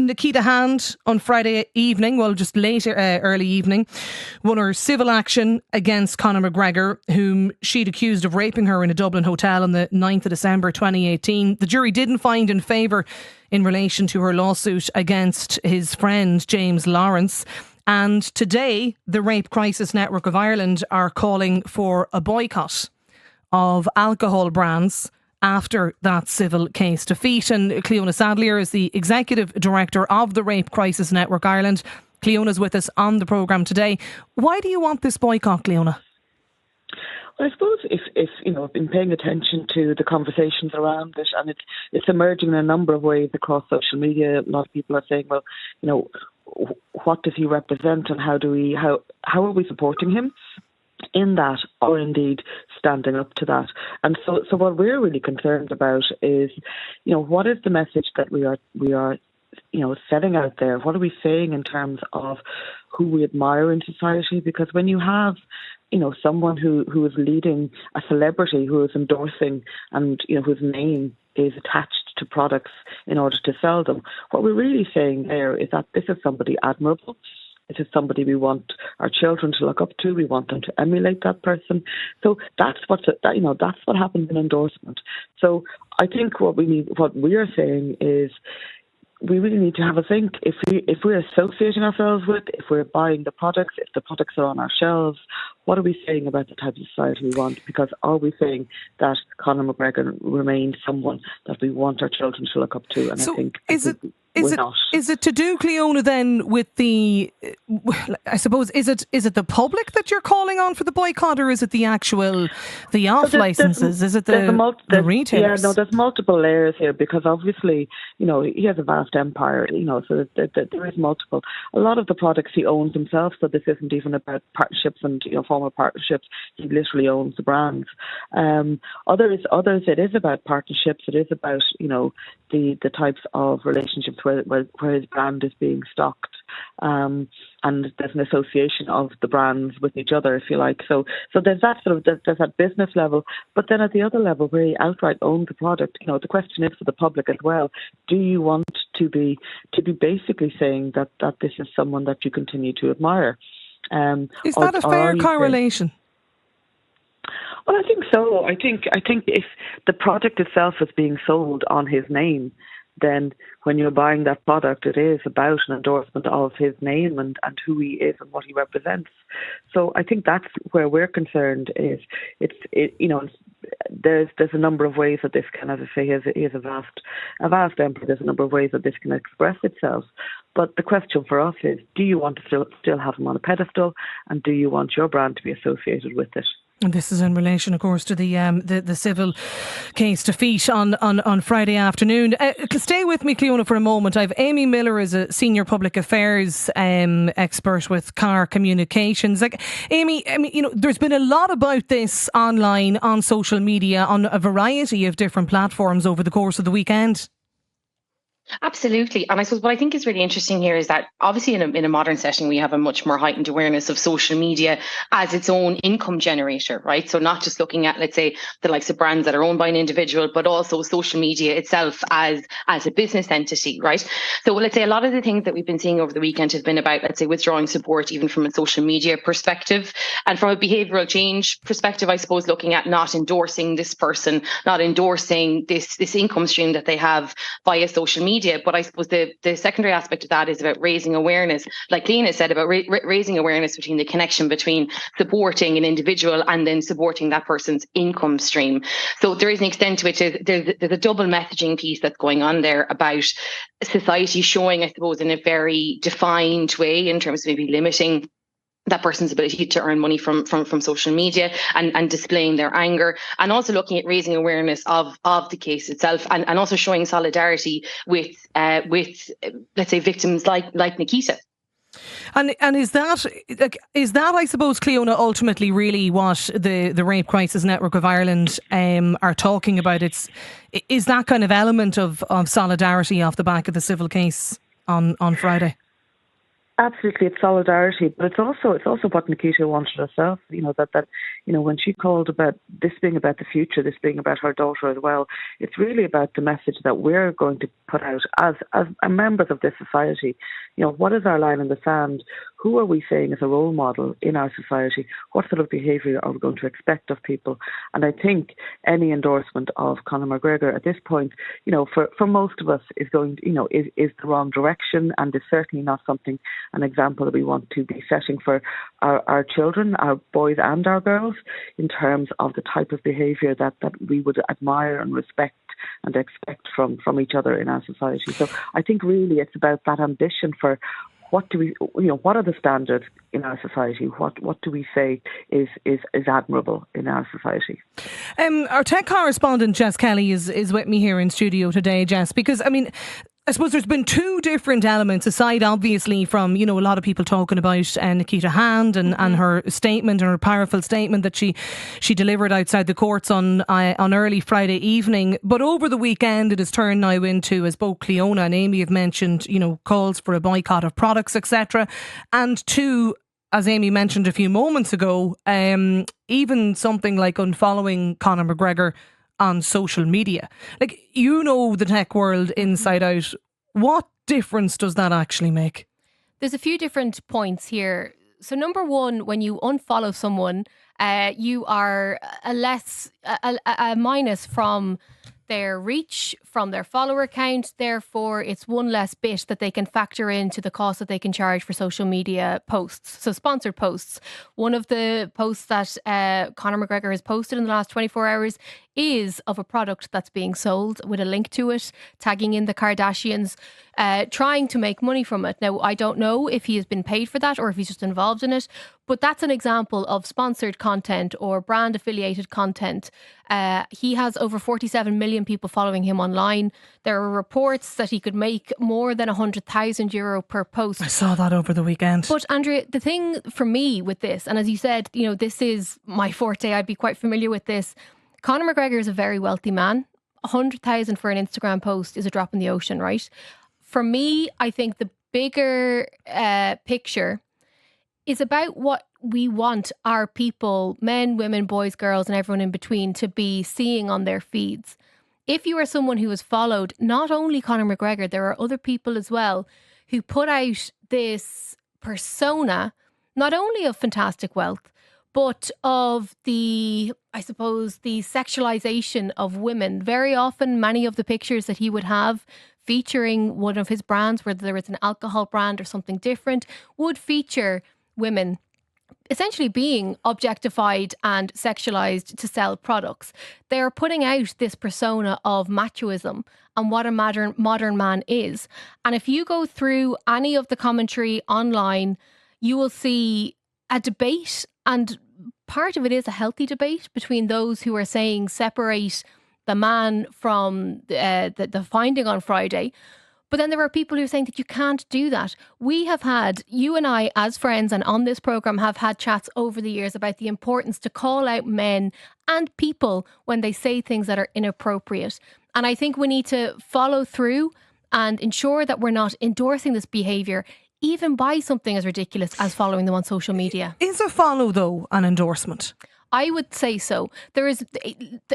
Nikita Hand on Friday evening, well, just late early evening, won her civil action against Conor McGregor, whom she'd accused of raping her in a Dublin hotel on the 9th of December 2018. The jury didn't find in favour in relation to her lawsuit against his friend James Lawrence. And today, the Rape Crisis Network of Ireland are calling for a boycott of alcohol brands after that civil case defeat. And Cleona Sadlier is the Executive Director of the Rape Crisis Network Ireland. Cleona's with us on the programme today. Why do you want this boycott, Cleona? Well, I suppose if you know, I've been paying attention to the conversations around it, and it's emerging in a number of ways across social media. A lot of people are saying, well, you know, what does he represent, and how are we supporting him in that, or indeed standing up to that? And so what we're really concerned about is, you know, what is the message that we are you know, setting out there? What are we saying in terms of who we admire in society? Because when you have, you know, someone who is leading, a celebrity who is endorsing, and, you know, whose name is attached to products in order to sell them, what we're really saying there is that this is somebody admirable. It is somebody we want our children to look up to. We want them to emulate that person. So that's what happens in endorsement. So I think what we are saying is, we really need to have a think. If we're associating ourselves with, if we're buying the products, if the products are on our shelves, what are we saying about the type of society we want? Because are we saying that Conor McGregor remains someone that we want our children to look up to? And so I think is it to do, Cleona, then with the, I suppose, is it the public that you're calling on for the boycott, or is it the off licenses? Is it the retailers? Yeah, no, there's multiple layers here, because obviously, you know, he has a vast empire, you know, so there is multiple. A lot of the products he owns himself, so this isn't even about partnerships and, you know, formal partnerships. He literally owns the brands. Others, it is about partnerships. It is about, you know, the types of relationships where his brand is being stocked, and there's an association of the brands with each other, if you like. So there's that there's that business level, but then at the other level where he outright owns the product, you know, the question is for the public as well: do you want to be basically saying that this is someone that you continue to admire? Is that a fair correlation? Well, I think so. I think if the product itself is being sold on his name, then when you're buying that product, it is about an endorsement of his name and who he is and what he represents. So I think that's where we're concerned. Is you know, there's a number of ways that this can, as I say, he is a vast empire. There's a number of ways that this can express itself. But the question for us is: do you want to still have him on a pedestal, and do you want your brand to be associated with it? And this is in relation, of course, to the civil case defeat on Friday afternoon. Stay with me, Cleona, for a moment. I've Amy Miller as a senior public affairs expert with Car Communications. Like, Amy, I mean, you know, there's been a lot about this online, on social media, on a variety of different platforms over the course of the weekend. Absolutely. And I suppose what I think is really interesting here is that obviously in a modern setting, we have a much more heightened awareness of social media as its own income generator, right? So not just looking at, let's say, the likes of brands that are owned by an individual, but also social media itself as a business entity, right? So let's say a lot of the things that we've been seeing over the weekend have been about, let's say, withdrawing support even from a social media perspective. And from a behavioural change perspective, I suppose, looking at not endorsing this person, not endorsing this income stream that they have via social media. But I suppose the secondary aspect of that is about raising awareness, like Lena said, about raising awareness between the connection between supporting an individual and then supporting that person's income stream. So there is an extent to which there's a double messaging piece that's going on there about society showing, I suppose, in a very defined way in terms of maybe limiting that person's ability to earn money from social media and displaying their anger, and also looking at raising awareness of the case itself, and also showing solidarity with let's say victims like Nikita. And is that I suppose, Cleona, ultimately really what the Rape Crisis Network of Ireland are talking about? Is that kind of element of solidarity off the back of the civil case on Friday? Absolutely, it's solidarity, but it's also what Nikita wanted herself. You know, that when she called about this being about the future, this being about her daughter as well, it's really about the message that we're going to put out as members of this society. What is our line in the sand? Who are we saying is a role model in our society? What sort of behaviour are we going to expect of people? And I think any endorsement of Conor McGregor at this point, for most of us is going, is the wrong direction, and is certainly not an example that we want to be setting for our children, our boys and our girls, in terms of the type of behaviour that we would admire and respect and expect from each other in our society. So I think really it's about that ambition for what are the standards in our society? What do we say is admirable in our society? Our tech correspondent Jess Kelly is with me here in studio today, Jess, because I suppose there's been two different elements, aside obviously from, a lot of people talking about Nikita Hand and her statement, and her powerful statement that she delivered outside the courts on early Friday evening. But over the weekend it has turned now into, as both Cleona and Amy have mentioned, calls for a boycott of products, etc. And two, as Amy mentioned a few moments ago, even something like unfollowing Conor McGregor on social media. Like, the tech world inside out. What difference does that actually make? There's a few different points here. So number one, when you unfollow someone, you are a minus from their reach, from their follower count. Therefore, it's one less bit that they can factor into the cost that they can charge for social media posts. So sponsored posts. One of the posts that Conor McGregor has posted in the last 24 hours is of a product that's being sold with a link to it, tagging in the Kardashians, trying to make money from it. Now, I don't know if he has been paid for that or if he's just involved in it, but that's an example of sponsored content or brand affiliated content. He has over 47 million people following him online. There are reports that he could make more than €100,000 per post. I saw that over the weekend. But Andrea, the thing for me with this, and as you said, this is my forte, I'd be quite familiar with this. Conor McGregor is a very wealthy man. 100,000 for an Instagram post is a drop in the ocean, right? For me, I think the bigger picture is about what we want our people, men, women, boys, girls, and everyone in between, to be seeing on their feeds. If you are someone who has followed not only Conor McGregor, there are other people as well who put out this persona, not only of fantastic wealth, but of the sexualization of women. Very often, many of the pictures that he would have featuring one of his brands, whether it's an alcohol brand or something different, would feature women essentially being objectified and sexualized to sell products. They are putting out this persona of machoism and what a modern man is. And if you go through any of the commentary online, you will see a debate, and part of it is a healthy debate between those who are saying separate the man from the finding on Friday. But then there are people who are saying that you can't do that. We have had, you and I as friends and on this programme have had chats over the years about the importance to call out men and people when they say things that are inappropriate. And I think we need to follow through and ensure that we're not endorsing this behaviour, even by something as ridiculous as following them on social media. Is a follow, though, an endorsement? I would say so.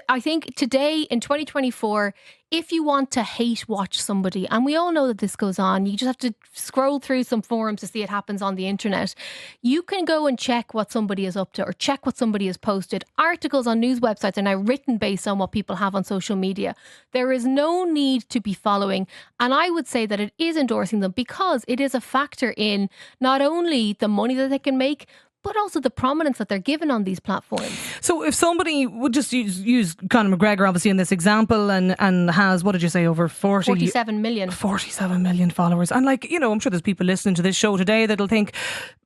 I think today in 2024, if you want to hate watch somebody, and we all know that this goes on, you just have to scroll through some forums to see it happens on the internet. You can go and check what somebody is up to or check what somebody has posted. Articles on news websites are now written based on what people have on social media. There is no need to be following. And I would say that it is endorsing them because it is a factor in not only the money that they can make, but also the prominence that they're given on these platforms. So if somebody would just use Conor McGregor, obviously, in this example, and has, what did you say, over 47 million. 47 million followers. And I'm sure there's people listening to this show today that'll think,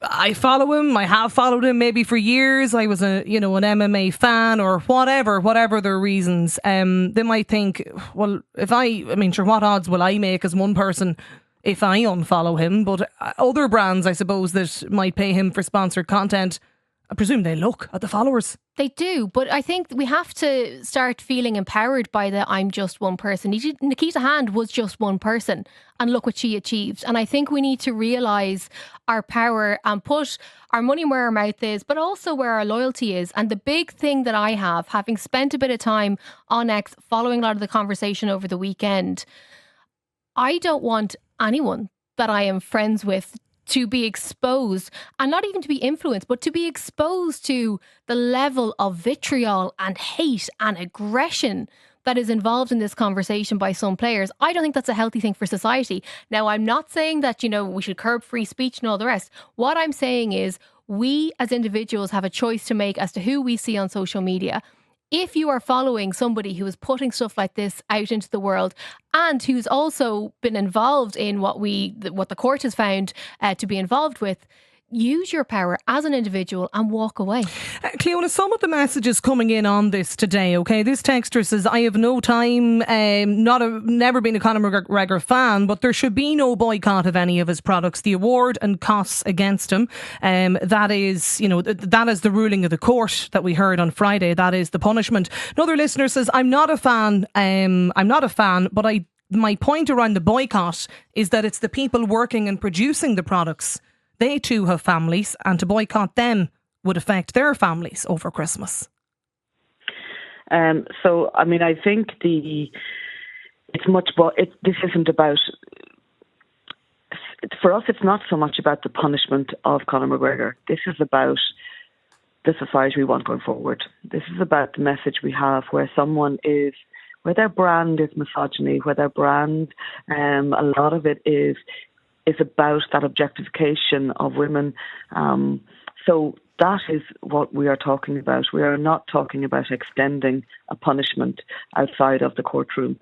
I follow him, I have followed him maybe for years, I was an MMA fan or whatever their reasons. They might think, well, sure, what odds will I make as one person if I unfollow him? But other brands, I suppose, that might pay him for sponsored content, I presume they look at the followers. They do, but I think we have to start feeling empowered by the I'm just one person. Nikita Hand was just one person, and look what she achieved. And I think we need to realise our power and put our money where our mouth is, but also where our loyalty is. And the big thing that I have, having spent a bit of time on X, following a lot of the conversation over the weekend, I don't want anyone that I am friends with to be exposed, and not even to be influenced, but to be exposed to the level of vitriol and hate and aggression that is involved in this conversation by some players. I don't think that's a healthy thing for society. Now, I'm not saying that, we should curb free speech and all the rest. What I'm saying is we as individuals have a choice to make as to who we see on social media. If you are following somebody who is putting stuff like this out into the world and who's also been involved in what the court has found to be involved with, use your power as an individual and walk away. Cleona, some of the messages coming in on this today, okay, this texter says, I have no time, never been a Conor McGregor fan, but there should be no boycott of any of his products. The award and costs against him, that is the ruling of the court that we heard on Friday. That is the punishment. Another listener says, I'm not a fan, but my point around the boycott is that it's the people working and producing the products. They too have families, and to boycott them would affect their families over Christmas. So, I mean, I think this isn't about, for us, it's not so much about the punishment of Conor McGregor. This is about the society we want going forward. This is about the message we have where their brand is misogyny, where their brand, a lot of it is about that objectification of women. So that is what we are talking about. We are not talking about extending a punishment outside of the courtroom.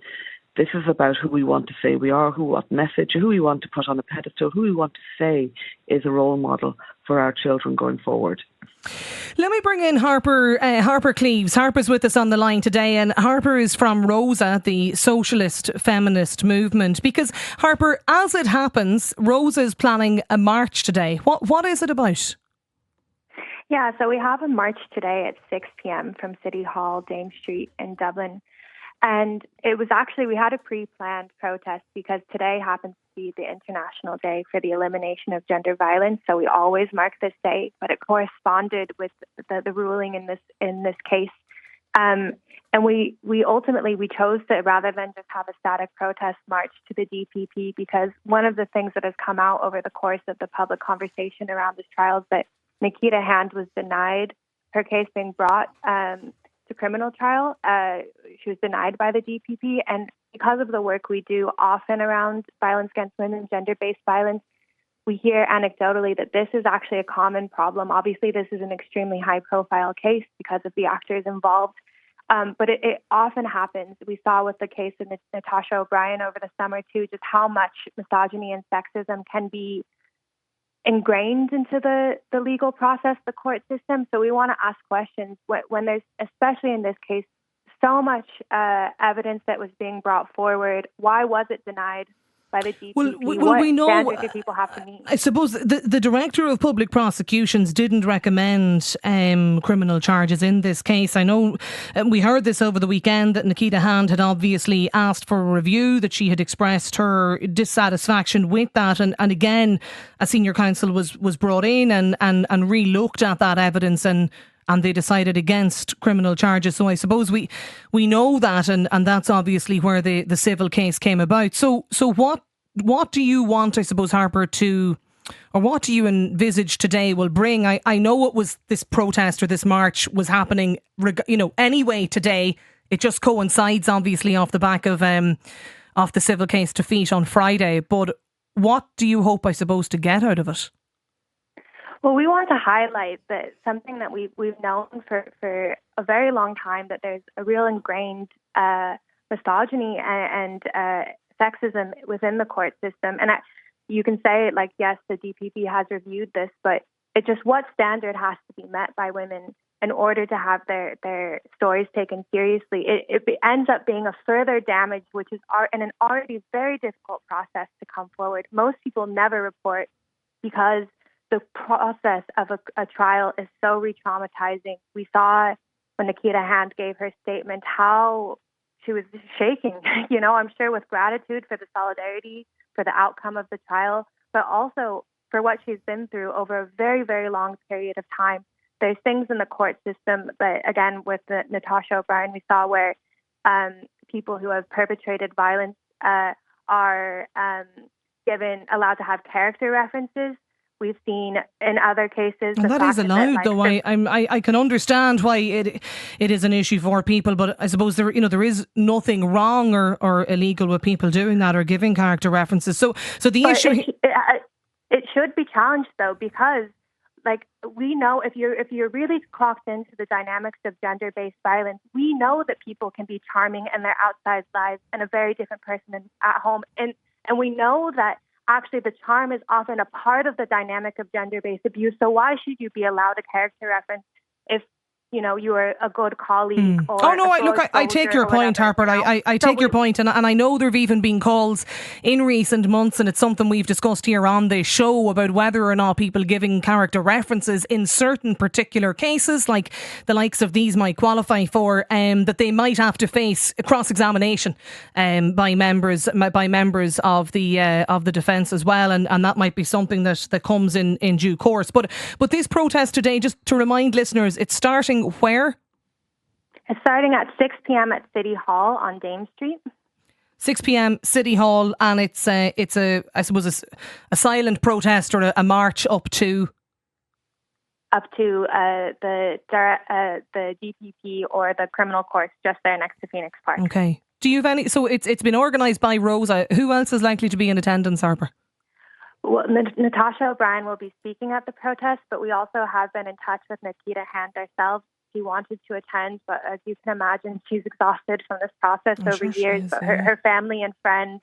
This is about who we want to say we are, what message, who we want to put on a pedestal, who we want to say is a role model for our children going forward. Let me bring in Harper Cleaves. Harper's with us on the line today, and Harper is from Rosa, the socialist feminist movement. Because, Harper, as it happens, Rosa is planning a march today. What is it about? Yeah, so we have a march today at 6 p.m. from City Hall, Dame Street in Dublin. And it was actually, we had a pre-planned protest because today happens to be the International Day for the Elimination of Gender Violence. So we always mark this day, but it corresponded with the ruling in this case. And we ultimately chose to, rather than just have a static protest, march to the DPP, because one of the things that has come out over the course of the public conversation around this trial is that Nikita Hand was denied her case being brought to criminal trial. She was denied by the DPP, and because of the work we do often around violence against women, gender-based violence, we hear anecdotally that this is actually a common problem. Obviously, this is an extremely high-profile case because of the actors involved, but it often happens. We saw with the case of Natasha O'Brien over the summer too, just how much misogyny and sexism can be ingrained into the legal process, the court system. So we want to ask questions when there's, especially in this case, so much evidence that was being brought forward. Why was it denied by the DPP? Well, we know. Standard do people have to meet? I suppose the Director of Public Prosecutions didn't recommend criminal charges in this case. I know we heard this over the weekend that Nikita Hand had obviously asked for a review, that she had expressed her dissatisfaction with that, and again, a senior counsel was brought in and re-looked at that evidence and they decided against criminal charges. So I suppose we know that, and that's obviously where the civil case came about. So what do you want, I suppose, Harper, or what do you envisage today will bring? I know it was this protest or this march was happening, anyway today. It just coincides, obviously, off the back of the civil case defeat on Friday. But what do you hope, I suppose, to get out of it? Well, we want to highlight that something that we've known for a very long time, that there's a real ingrained misogyny and sexism within the court system. And you can say, like, yes, the DPP has reviewed this, but it's just what standard has to be met by women in order to have their stories taken seriously. It ends up being a further damage, which is in an already very difficult process to come forward. Most people never report because the process of a trial is so re-traumatizing. We saw when Nikita Hand gave her statement how she was shaking, I'm sure with gratitude for the solidarity, for the outcome of the trial, but also for what she's been through over a very, very long period of time. There's things in the court system, but again, with the Natasha O'Brien, we saw where people who have perpetrated violence are allowed to have character references. We've seen in other cases. And that is allowed, though. I can understand why it is an issue for people, but I suppose there is nothing wrong or illegal with people doing that or giving character references. So the issue it should be challenged, though, because we know if you're really clocked into the dynamics of gender-based violence, we know that people can be charming in their outside lives and a very different person at home, and we know that. Actually, the charm is often a part of the dynamic of gender-based abuse. So why should you be allowed a character reference if you are a good colleague? I take your point, Harper. I take your point, and I know there have even been calls in recent months, and it's something we've discussed here on the show about whether or not people giving character references in certain particular cases, like the likes of these might qualify for, that they might have to face cross-examination by members of the defence as well, and that might be something that comes in due course. But this protest today, just to remind listeners, it's starting where? It's starting at 6 p.m. at City Hall on Dame Street. 6 p.m. City Hall, and it's a silent protest or a march up to the DPP or the criminal courts just there next to Phoenix Park. Okay. Do you have any? So it's been organised by Rosa. Who else is likely to be in attendance, Harper? Well, Natasha O'Brien will be speaking at the protest, but we also have been in touch with Nikita Hand ourselves. She wanted to attend, but as you can imagine, she's exhausted from this process over years. But her family and friends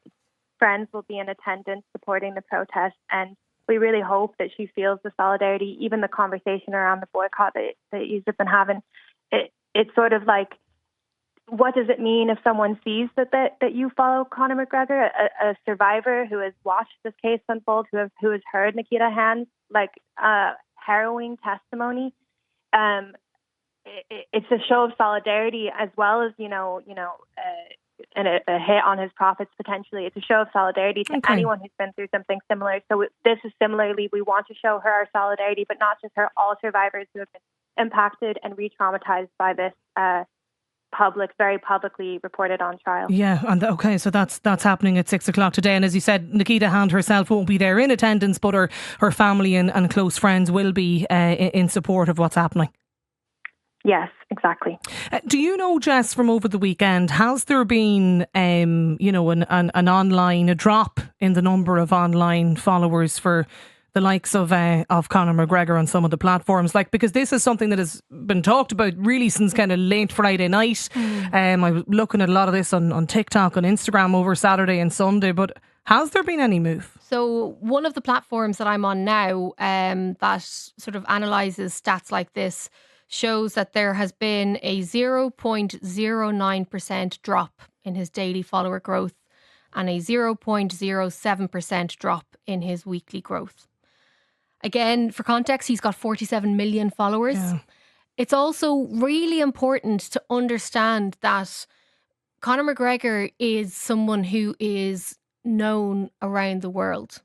will be in attendance supporting the protest, and we really hope that she feels the solidarity, even the conversation around the boycott that you've been having. It's sort of like, what does it mean if someone sees that you follow Conor McGregor, a survivor who has watched this case unfold, who has heard Nikita Hand's harrowing testimony? It's a show of solidarity as well as and a hit on his profits potentially. It's a show of solidarity to anyone who's been through something similar. So this is similarly, we want to show her our solidarity, but not just her, all survivors who have been impacted and re-traumatized by this very publicly reported on trial. Yeah, and okay, so that's happening at 6 o'clock today. And as you said, Nikita Hand herself won't be there in attendance, but her family and close friends will be in support of what's happening. Yes, exactly. Do you know, Jess, from over the weekend, has there been an a drop in the number of online followers for the likes of Conor McGregor on some of the platforms? Because this is something that has been talked about really since kind of late Friday night. I was looking at a lot of this on TikTok, on Instagram over Saturday and Sunday, but has there been any move? So one of the platforms that I'm on now that sort of analyses stats like this shows that there has been a 0.09% drop in his daily follower growth and a 0.07% drop in his weekly growth. Again, for context, he's got 47 million followers. Yeah. It's also really important to understand that Conor McGregor is someone who is known around the world.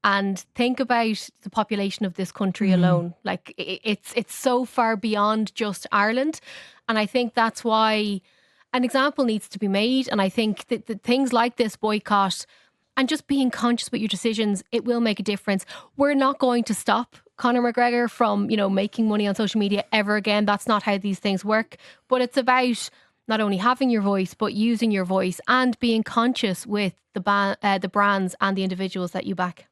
And think about the population of this country alone. It's so far beyond just Ireland. And I think that's why an example needs to be made. And I think that things like this boycott and just being conscious with your decisions, it will make a difference. We're not going to stop Conor McGregor from, making money on social media ever again. That's not how these things work. But it's about not only having your voice, but using your voice and being conscious with the brands and the individuals that you back.